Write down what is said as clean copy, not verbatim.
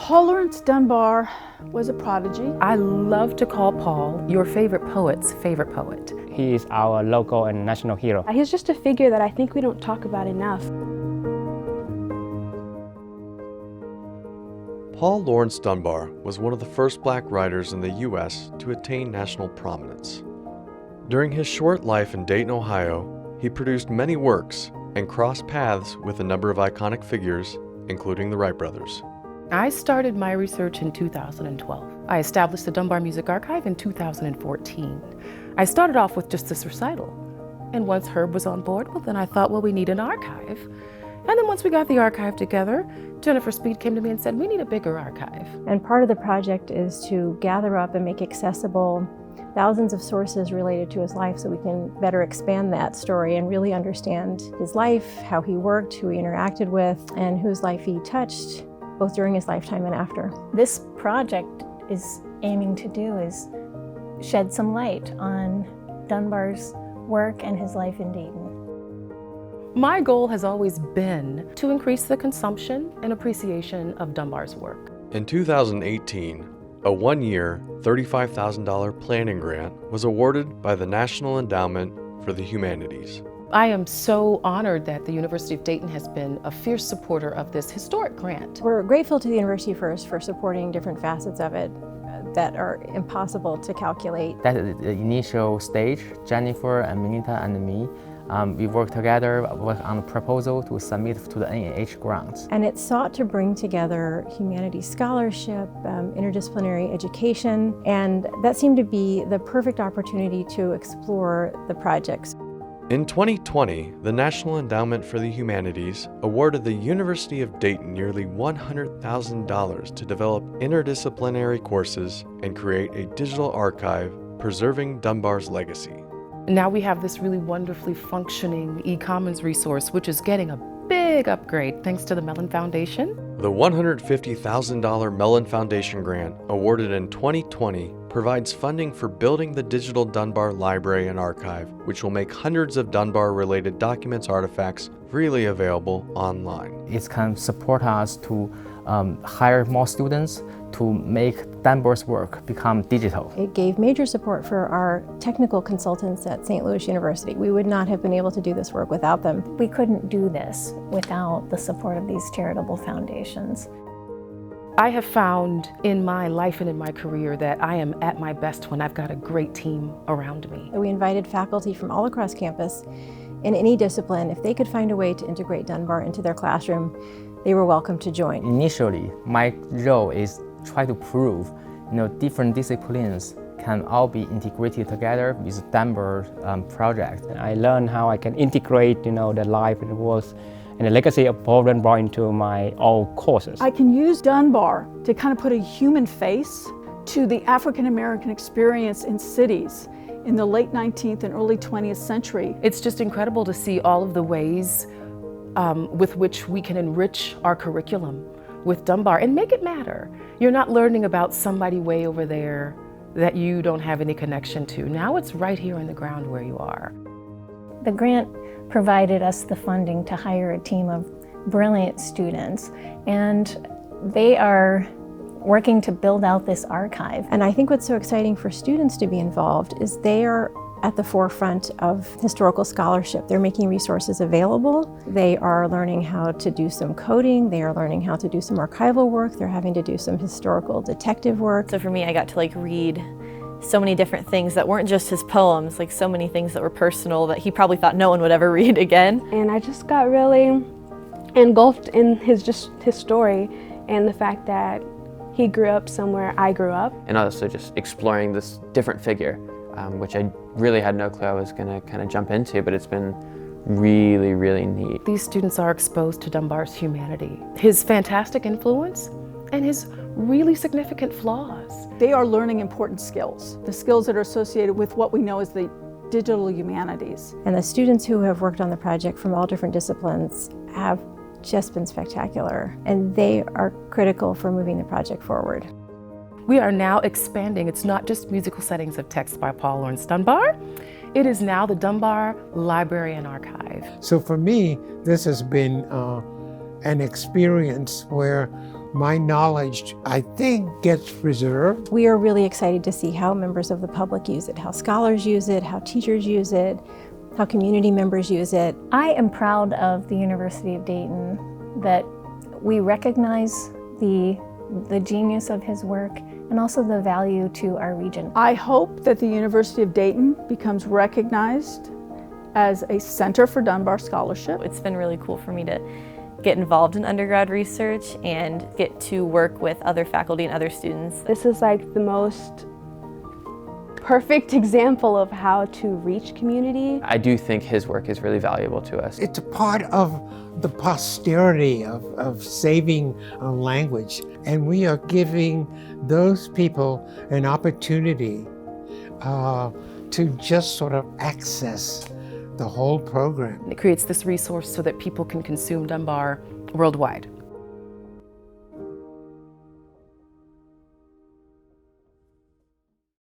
Paul Laurence Dunbar was a prodigy. I love to call Paul your favorite poet's favorite poet. He is our local and national hero. He's just a figure that I think we don't talk about enough. Paul Laurence Dunbar was one of the first black writers in the U.S. to attain national prominence. During his short life in Dayton, Ohio, he produced many works and crossed paths with a number of iconic figures, including the Wright brothers. I started my research in 2012. I established the Dunbar Music Archive in 2014. I started off with just this recital. And once Herb was on board, then I thought, we need an archive. And then once we got the archive together, Jennifer Speed came to me and said, we need a bigger archive. And part of the project is to gather up and make accessible thousands of sources related to his life so we can better expand that story and really understand his life, how he worked, who he interacted with, and whose life he touched, both during his lifetime and after. This project is aiming to do is shed some light on Dunbar's work and his life in Dayton. My goal has always been to increase the consumption and appreciation of Dunbar's work. In 2018, a one-year, $35,000 planning grant was awarded by the National Endowment for the Humanities. I am so honored that the University of Dayton has been a fierce supporter of this historic grant. We're grateful to the university first for supporting different facets of it that are impossible to calculate. That is the initial stage. Jennifer and Minita and me, we worked together on a proposal to submit to the NIH grant. And it sought to bring together humanities scholarship, interdisciplinary education, and that seemed to be the perfect opportunity to explore the projects. In 2020, the National Endowment for the Humanities awarded the University of Dayton nearly $100,000 to develop interdisciplinary courses and create a digital archive preserving Dunbar's legacy. Now we have this really wonderfully functioning e-commons resource, which is getting a big upgrade thanks to the Mellon Foundation. The $150,000 Mellon Foundation grant awarded in 2020 provides funding for building the digital Dunbar Library and Archive, which will make hundreds of Dunbar-related documents artifacts freely available online. It can support us to hire more students to make Dunbar's work become digital. It gave major support for our technical consultants at St. Louis University. We would not have been able to do this work without them. We couldn't do this without the support of these charitable foundations. I have found in my life and in my career that I am at my best when I've got a great team around me. We invited faculty from all across campus in any discipline. If they could find a way to integrate Dunbar into their classroom, they were welcome to join. Initially, my role is try to prove, different disciplines can all be integrated together with Dunbar project. I learned how I can integrate, the life and work and the legacy of Paul Dunbar into my all courses. I can use Dunbar to kind of put a human face to the African American experience in cities in the late 19th and early 20th century. It's just incredible to see all of the ways with which we can enrich our curriculum with Dunbar and make it matter. You're not learning about somebody way over there that you don't have any connection to. Now it's right here on the ground where you are. The grant provided us the funding to hire a team of brilliant students, and they are working to build out this archive. And I think what's so exciting for students to be involved is they are at the forefront of historical scholarship. They're making resources available. They are learning how to do some coding. They are learning how to do some archival work. They're having to do some historical detective work. So for me, I got to read so many different things that weren't just his poems, so many things that were personal that he probably thought no one would ever read again. And I just got really engulfed in his story and the fact that he grew up somewhere I grew up. And also just exploring this different figure, which I really had no clue I was going to kind of jump into, but it's been really, really neat. These students are exposed to Dunbar's humanity, his fantastic influence, and his really significant flaws. They are learning important skills, the skills that are associated with what we know as the digital humanities. And the students who have worked on the project from all different disciplines have just been spectacular, and they are critical for moving the project forward. We are now expanding. It's not just musical settings of text by Paul Laurence Dunbar. It is now the Dunbar Library and Archive. So for me, this has been an experience where my knowledge, I think, gets preserved. We are really excited to see how members of the public use it, how scholars use it, how teachers use it, how community members use it. I am proud of the University of Dayton that we recognize the genius of his work and also the value to our region. I hope that the University of Dayton becomes recognized as a center for Dunbar scholarship. It's been really cool for me to get involved in undergrad research and get to work with other faculty and other students. This is like the most perfect example of how to reach community. I do think his work is really valuable to us. It's a part of the posterity of saving a language, and we are giving those people an opportunity to just sort of access the whole program. It creates this resource so that people can consume Dunbar worldwide.